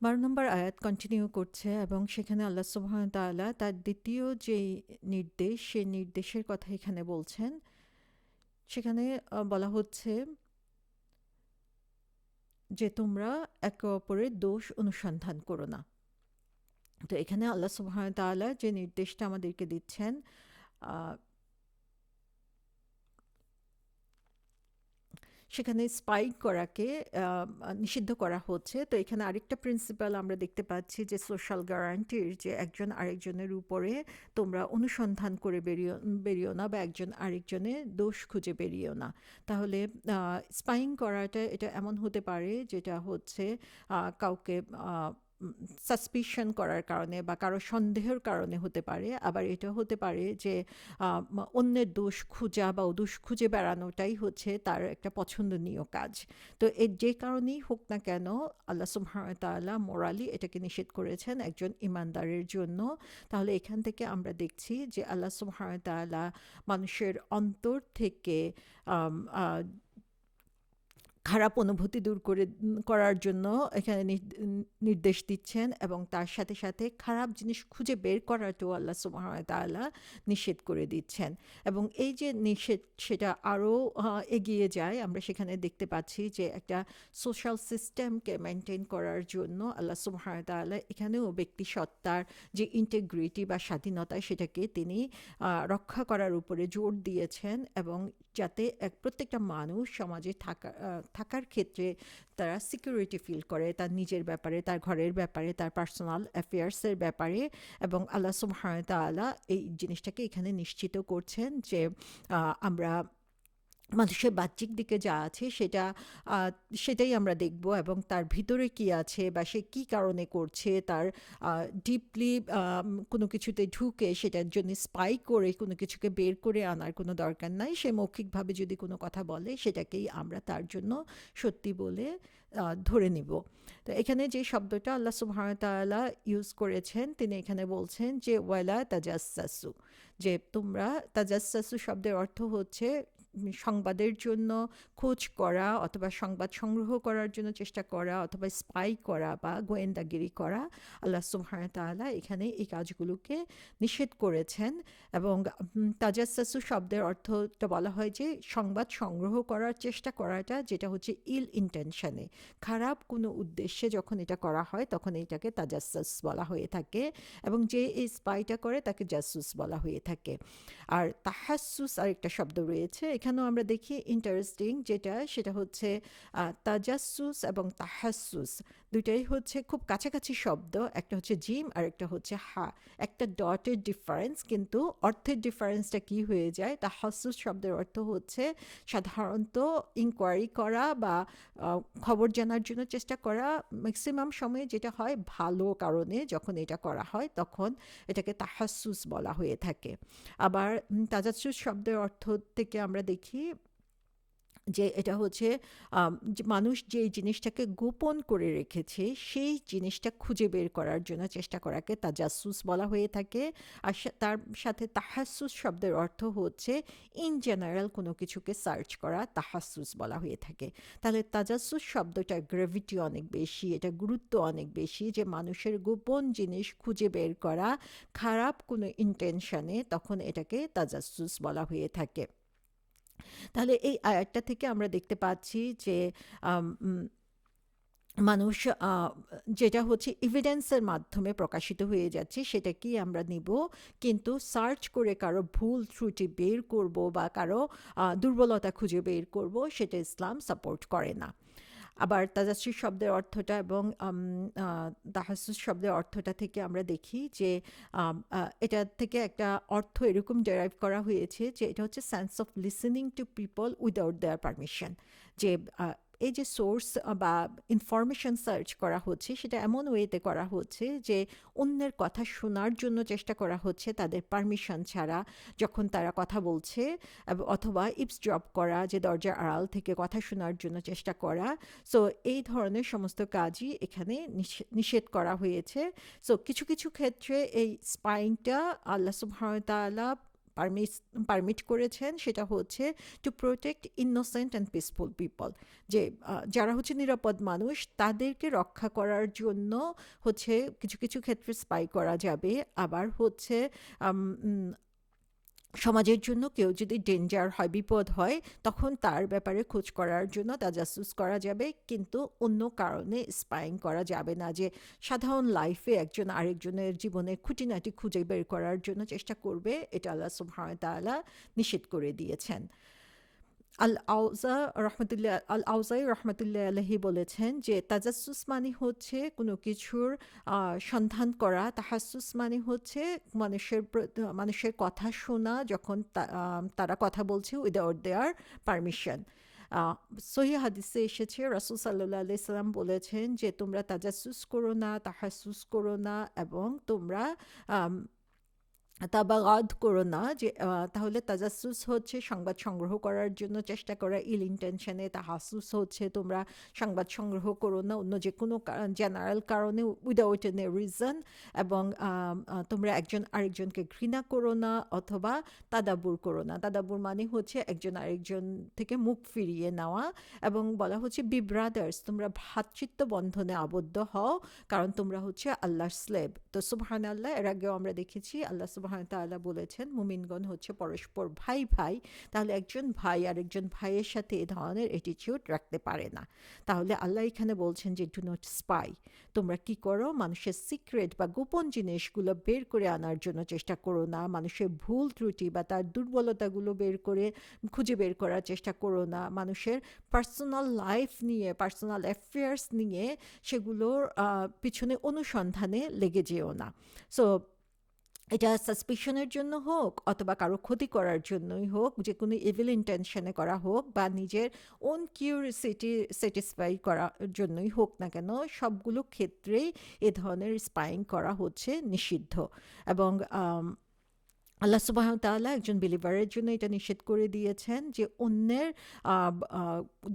12 নম্বর আয়াত কন্টিনিউ করছে এবং সেখানে আল্লাহ সুবহানাহু ওয়া তাআলা তার দ্বিতীয় যেই নির্দেশ, সেই নির্দেশের কথা এখানে বলছেন। সেখানে বলা হচ্ছে যে, "তোমরা একে অপরের দোষ অনুসন্ধান করো না।" তো এখানে আল্লাহ সুবহানাহু ওয়া তাআলা যে নির্দেশটা আমাদেরকে দিচ্ছেন, আ সেখানে স্পাই করাকে নিষিদ্ধ করা হচ্ছে। তো এখানে আরেকটা প্রিন্সিপাল আমরা দেখতে পাচ্ছি যে সোশ্যাল গ্যারান্টির, যে একজন আরেকজনের উপরে তোমরা অনুসন্ধান করে বেরিও না, বা একজন আরেকজনের দোষ খুঁজে বেরিও না। তাহলে স্পাইং করাটা এটা এমন হতে পারে যেটা হচ্ছে কাউকে সাসপিশন করার কারণে বা কারো সন্দেহের কারণে হতে পারে। আবার এটা হতে পারে যে অন্যের দোষ খোঁজা বা দোষ খুঁজে বেড়ানোটাই হচ্ছে তার একটা পছন্দনীয় কাজ। তো এর যে কারণেই হোক না কেন, আল্লাহ সুবহানাহু ওয়া তাআলা মোরালি এটাকে নিষেধ করেছেন একজন ইমানদারের জন্য। তাহলে এখান থেকে আমরা দেখছি যে আল্লাহ সুবহানাহু ওয়া তাআলা মানুষের অন্তর থেকে আম আ খারাপ অনুভূতি দূর করার জন্য এখানে নির্দেশ দিচ্ছেন, এবং তার সাথে সাথে খারাপ জিনিস খুঁজে বের করাটাও আল্লাহ সুবহানাহু ওয়া তাআলা নিষেধ করে দিচ্ছেন। এবং এই যে নিষেধ, সেটা আরও এগিয়ে যায়। আমরা সেখানে দেখতে পাচ্ছি যে একটা সোশ্যাল সিস্টেমকে মেনটেন করার জন্য আল্লাহ সুবহানাহু ওয়া তাআলা এখানেও ব্যক্তি সত্তার যে ইন্টিগ্রিটি বা স্বাধীনতা, সেটাকে তিনি রক্ষা করার উপরে জোর দিয়েছেন, এবং যাতে প্রত্যেকটা মানুষ সমাজে থাকার ক্ষেত্রে তারা সিকিউরিটি ফিল করে, তার নিজের ব্যাপারে, তার ঘরের ব্যাপারে, তার পার্সোনাল অ্যাফেয়ার্সের ব্যাপারে। এবং আল্লাহ সুবহানাহু ওয়া তাআলা এই জিনিসটাকে এখানে নিশ্চিত করছেন যে আমরা মানুষের বাহ্যিক দিকে যা আছে সেটাই আমরা দেখব, এবং তার ভিতরে কি আছে বা সে কি কারণে করছে, তার ডিপলি কোনো কিছুতে ঢুকে সেটার জন্য স্পাই করে কোনো কিছুকে বের করে আনার কোনো দরকার নাই। সে মৌখিকভাবে যদি কোনো কথা বলে, সেটাকেই আমরা তার জন্য সত্যি বলে ধরে নিব। তো এখানে যে শব্দটা আল্লাহ সুবহানাহু ওয়া তাআলা ইউজ করেছেন, তিনি এখানে বলছেন যে ওয়ালা তাজাসসাসু, যে তোমরা, তাজাসসাসু শব্দের অর্থ হচ্ছে সংবাদের জন্য খোঁজ করা, অথবা সংবাদ সংগ্রহ করার জন্য চেষ্টা করা, অথবা স্পাই করা বা গোয়েন্দাগিরি করা। আল্লাহ সুবহানাহু ওয়া তাআলা এখানে এই কাজগুলোকে নিষেধ করেছেন। এবং তাজাসসু শব্দের অর্থটা বলা হয় যে সংবাদ সংগ্রহ করার চেষ্টা করাটা, যেটা হচ্ছে ইল ইন্টেনশনে, খারাপ কোনো উদ্দেশ্যে যখন এটা করা হয় তখন এটাকে তাজাসসুস বলা হয়ে থাকে, এবং যে এই স্পাইটা করে তাকে জাসুস বলা হয়ে থাকে। আর তাহাসসুস আরেকটা শব্দ রয়েছে, এখানেও আমরা দেখি ইন্টারেস্টিং, সেটা হচ্ছে তাজাসসুস এবং তাহাসসুস দুইটাই হচ্ছে খুব কাছাকাছি শব্দ। একটা হচ্ছে জিম আর একটা হচ্ছে হা, একটা ডটের ডিফারেন্স, কিন্তু অর্থের ডিফারেন্সটা কি হয়ে যায়। তাহাসসুস শব্দের অর্থ হচ্ছে সাধারণত ইনকোয়ারি করা বা খবর জানার জন্য চেষ্টা করা। ম্যাক্সিমাম সময়ে যেটা হয় ভালো কারণে যখন এটা করা হয়, তখন এটাকে তাহাসসুস বলা হয়ে থাকে। আবার তাজাসসুস শব্দের অর্থ থেকে আমরা দেখি যে এটা হচ্ছে যে মানুষ যেই জিনিসটাকে গোপন করে রেখেছে, সেই জিনিসটা খুঁজে বের করার জন্য চেষ্টা করাকে তাজাসসুস বলা হয়ে থাকে। আর তার সাথে তাহাসসুস শব্দের অর্থ হচ্ছে ইন জেনারেল কোনো কিছুকে সার্চ করা, তাহাসসুস বলা হয়ে থাকে। তাহলে তাজাসসুস শব্দটার গ্র্যাভিটি অনেক বেশি, এটা গুরুত্ব অনেক বেশি, যে মানুষের গোপন জিনিস খুঁজে বের করা খারাপ কোনো ইন্টেনশনে, তখন এটাকে তাজাসসুস বলা হয়ে থাকে। তাহলে এই আয়াতটা থেকে আমরা দেখতে পাচ্ছি যে আম, উম, মানুষ যেটা হচ্ছে এভিডেন্সের মাধ্যমে প্রকাশিত হয়ে যাচ্ছে সেটাকেই আমরা নিব, কিন্তু সার্চ করে কারো ভুল ত্রুটি বের করব বা কারো দুর্বলতা খুঁজে বের করব, সেটা ইসলাম সাপোর্ট করে না। আবার তাজাসসুস শব্দের অর্থটা এবং তাহাসসুস শব্দের অর্থটা থেকে আমরা দেখি যে এটা থেকে একটা অর্থ এরকম ডেরাইভ করা হয়েছে যে এটা হচ্ছে sense of listening to people without their permission. যে এই যে সোর্স বা ইনফরমেশন সার্চ করা হচ্ছে, সেটা এমন ওয়েতে করা হচ্ছে যে অন্যের কথা শোনার জন্য চেষ্টা করা হচ্ছে তাদের পারমিশন ছাড়া, যখন তারা কথা বলছে, অথবা ইপসড্রপ করা, যে দরজার আড়াল থেকে কথা শোনার জন্য চেষ্টা করা। সো এই ধরনের সমস্ত কাজই এখানে নিষেধ করা হয়েছে। সো কিছু কিছু ক্ষেত্রে এই স্পাইনটা আল্লাহ সুবহানাহু ওয়া তাআলা পারমিট করেছেন, সেটা হচ্ছে to protect innocent and peaceful people, যে যারা হচ্ছে নিরাপদ মানুষ তাদেরকে রক্ষা করার জন্য হচ্ছে কিছু কিছু ক্ষেত্রে স্পাই করা যাবে। আবার হচ্ছে সমাজের জন্য কেউ যদি ডেঞ্জার হয়, বিপদ হয়, তখন তার ব্যাপারে খোঁজ করার জন্য তাজাসুস করা যাবে, কিন্তু অন্য কারণে স্পাইং করা যাবে না, যে সাধারণ লাইফে একজন আরেকজনের জীবনে খুঁটিনাটি খুঁজে বের করার জন্য চেষ্টা করবে। এটা আল্লাহ সুবহানাহু ওয়া তাআলা নিষেধ করে দিয়েছেন। আল আউজাই রহমতুল্লাহ আলহি বলেছেন যে তাজাসুস মানে হচ্ছে কোনো কিছুর সন্ধান করা, তাহাসুস মানে হচ্ছে মানুষের কথা শোনা যখন তারা কথা বলছে উইদাউট দেয়ার পারমিশন। সহি হাদিসে এসেছে, রাসূল সাল্লাল্লাহু আলাইহি সাল্লাম বলেছেন যে তোমরা তাজাসুস করো না, তাহাসুস করো না, এবং তোমরা আম, তাবাগাদ করো না, যে তাহলে তাজাসুস হচ্ছে সংবাদ সংগ্রহ করার জন্য চেষ্টা করা ইল ইন্টেনশনে, তাহাসুস হচ্ছে তোমরা সংবাদ সংগ্রহ করো না অন্য যে কোনো জেনারেল কারণে উইদাউট এনি রিজন, এবং তোমরা একজন আরেকজনকে ঘৃণা করো না অথবা তাদাব্বুর করো না। তাদাব্বুর মানে হচ্ছে একজন আরেকজন থেকে মুখ ফিরিয়ে নেওয়া, এবং বলা হচ্ছে বি ব্রাদার্স, তোমরা ভ্রাতৃত্ব বন্ধনে আবদ্ধ হও, কারণ তোমরা হচ্ছে আল্লাহর স্লেভ। তো সুবহানাল্লাহ, এর আগেও আমরা দেখেছি আল্লাহ সুবহানাহু ওয়া তাআলা বলেছেন মুমিনগণ হচ্ছে পরস্পর ভাই ভাই, তাহলে একজন ভাই আরেকজন ভাইয়ের সাথে এ ধরনের অ্যাটিটিউড রাখতে পারে না। তাহলে আল্লাহ এখানে বলছেন যে ডু নট স্পাই, তোমরা কি করো, মানুষের সিক্রেট বা গোপন জিনিসগুলো বের করে আনার জন্য চেষ্টা করো না, মানুষের ভুল ত্রুটি বা তার দুর্বলতাগুলো খুঁজে বের করার চেষ্টা করো না, মানুষের পার্সোনাল লাইফ নিয়ে, পার্সোনাল অ্যাফেয়ার্স নিয়ে সেগুলোর পিছনে অনুসন্ধানে লেগে যেও না। সো এটা সাসপিশনের জন্য হোক অথবা কারো ক্ষতি করার জন্যই হোক, যে কোনো ইভিল ইন্টেনশনে করা হোক বা নিজের ওন কিউরিসিটি স্যাটিসফাই করার জন্যই হোক না কেন, সবগুলো ক্ষেত্রেই এ ধরনের স্পাইং করা হচ্ছে নিষিদ্ধ। এবং আল্লাহ সুবহানাহু ওয়া তাআলা একজন বিলিভারের জন্য এটা নিষেধ করে দিয়েছেন যে অন্যের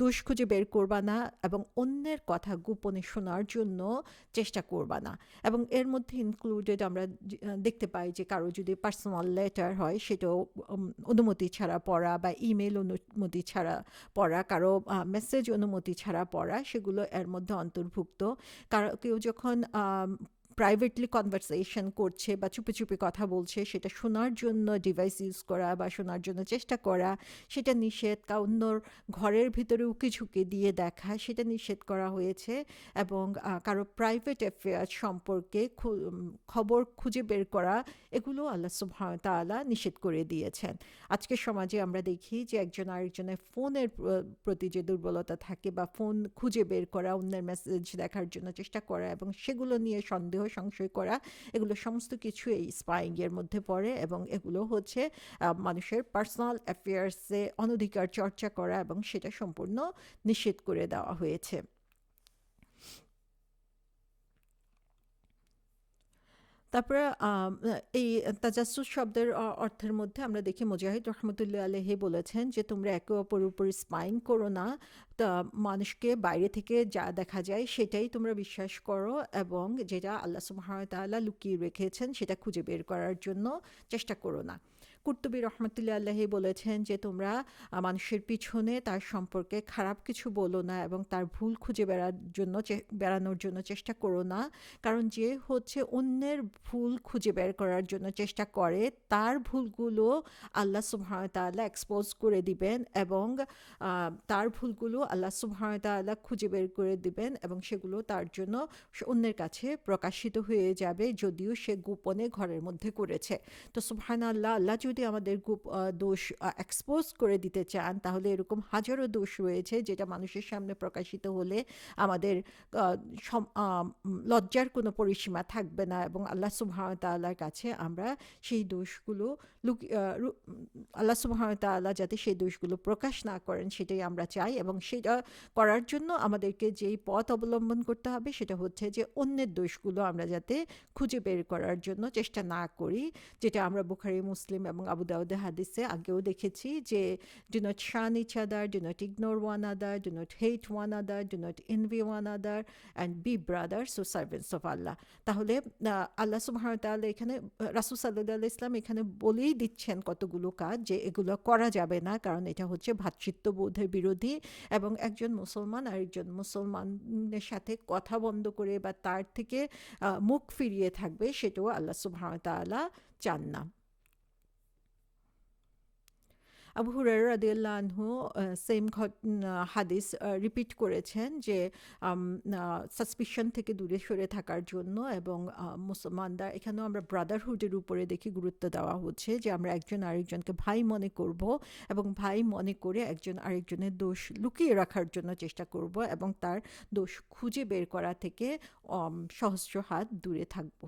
দোষ খুঁজে বের করবা না, এবং অন্যের কথা গোপনে শোনার জন্য চেষ্টা করবা না। এবং এর মধ্যে ইনক্লুডেড আমরা দেখতে পাই যে কারো যদি পার্সোনাল লেটার হয় সেটাও অনুমতি ছাড়া পড়া, বা ইমেল অনুমতি ছাড়া পড়া, কারো মেসেজ অনুমতি ছাড়া পড়া, সেগুলো এর মধ্যে অন্তর্ভুক্ত। কেউ যখন প্রাইভেটলি কনভারসেশন করছে বা চুপি চুপি কথা বলছে, সেটা শোনার জন্য ডিভাইস ইউজ করা বা শোনার জন্য চেষ্টা করা সেটা নিষেধ। অন্যর ঘরের ভিতরে উকি ঝুঁকি দিয়ে দেখা সেটা নিষেধ করা হয়েছে। এবং কারো প্রাইভেট অ্যাফেয়ার সম্পর্কে খবর খুঁজে বের করা, এগুলো আল্লাহ সুবহানাহু ওয়া তাআলা নিষেধ করে দিয়েছেন। আজকের সমাজে আমরা দেখি যে একজন আরেকজনের ফোনের প্রতি যে দুর্বলতা থাকে, বা ফোন খুঁজে বের করা, অন্যের মেসেজ দেখার জন্য চেষ্টা করা এবং সেগুলো নিয়ে সন্দেহ সংশয় করা, এগুলো সমস্ত কিছু এই স্পাইং এর মধ্যে পড়ে, এবং এগুলো হচ্ছে মানুষের পার্সোনাল অ্যাফেয়ার্সে অনধিকার চর্চা করা, এবং সেটা সম্পূর্ণ নিষেধ করে দেওয়া হয়েছে। তারপরে এই তাজাসসুস শব্দের অর্থের মধ্যে আমরা দেখি মুজাহিদ রহমতুল্লাহ আলাইহি বলেছেন যে তোমরা একে অপরের উপর স্পাইং করো না, তা মানুষকে বাইরে থেকে যা দেখা যায় সেটাই তোমরা বিশ্বাস করো, এবং যেটা আল্লাহ সুবহানাহু ওয়া তাআলা লুকিয়ে রেখেছেন সেটা খুঁজে বের করার জন্য চেষ্টা করো না। কুর্তুবী রহমতুল্লাহ আলাইহি বলেছেন যে তোমরা মানুষের পিছনে তার সম্পর্কে খারাপ কিছু বলো না, এবং তার ভুল খুঁজে বেড়ানোর জন্য চেষ্টা করো না, কারণ যে হচ্ছে অন্যের ভুল খুঁজে বের করার জন্য চেষ্টা করে, তার ভুলগুলো আল্লাহ সুবহানাহু ওয়া তাআলা এক্সপোজ করে দিবেন, এবং তার ভুলগুলো আল্লাহ সুবহানাহু ওয়া তাআলা খুঁজে বের করে দিবেন, এবং সেগুলো তার জন্য অন্যের কাছে প্রকাশিত হয়ে যাবে, যদিও সে গোপনে ঘরের মধ্যে করেছে। তো সুবহানাল্লাহ, আল্লাহ যদি আমাদের দোষ এক্সপোজ করে দিতে চান, তাহলে এরকম হাজারো দোষ রয়েছে যেটা মানুষের সামনে প্রকাশিত হলে আমাদের লজ্জার কোনো পরিসীমা থাকবে না, এবং আল্লাহ সুবহানাহু ওয়া তাআলার কাছে আমরা সেই দোষগুলো আল্লাহ সুবহানাহু ওয়া তাআলা যাতে সেই দোষগুলো প্রকাশ না করেন সেটাই আমরা চাই। এবং সেটা করার জন্য আমাদেরকে যেই পথ অবলম্বন করতে হবে সেটা হচ্ছে যে অন্যের দোষগুলো আমরা যাতে খুঁজে বের করার জন্য চেষ্টা না করি, যেটা আমরা বুখারী, মুসলিম এবং আবু দাউদের হাদিসে আগেও দেখেছি যে do not shun each other, do not ignore one another, do not hate one another, do not envy one another, and be brothers, so servants of Allah. তাহলে আল্লাহ সুবহানাহু ওয়া তাআলা এখানে রাসূল সাল্লাল্লাহু আলাইহি ওয়াসাল্লাম এখানে বলেই দিচ্ছেন কতগুলো কাজ যে এগুলো করা যাবে না, কারণ এটা হচ্ছে ভ্রাতৃত্ববোধের বিরোধী, এবং একজন মুসলমান আরেকজন মুসলমানের সাথে কথা বন্ধ করে বা তার থেকে মুখ ফিরিয়ে থাকবে, সেটাও আল্লাহ সুবহানাহু ওয়া তাআলা চান না। আবু হুরায়রা রাদিয়াল্লাহু আনহু সেম হাদিস রিপিট করেছেন যে সাসপিশন থেকে দূরে সরে থাকার জন্য, এবং মুসলমানরা এখানেও আমরা ব্রাদারহুডের উপরে দেখি গুরুত্ব দেওয়া হচ্ছে যে আমরা একজন আরেকজনকে ভাই মনে করব, এবং ভাই মনে করে একজন আরেকজনের দোষ লুকিয়ে রাখার জন্য চেষ্টা করব, এবং তার দোষ খুঁজে বের করা থেকে সহস্র হাত দূরে থাকব।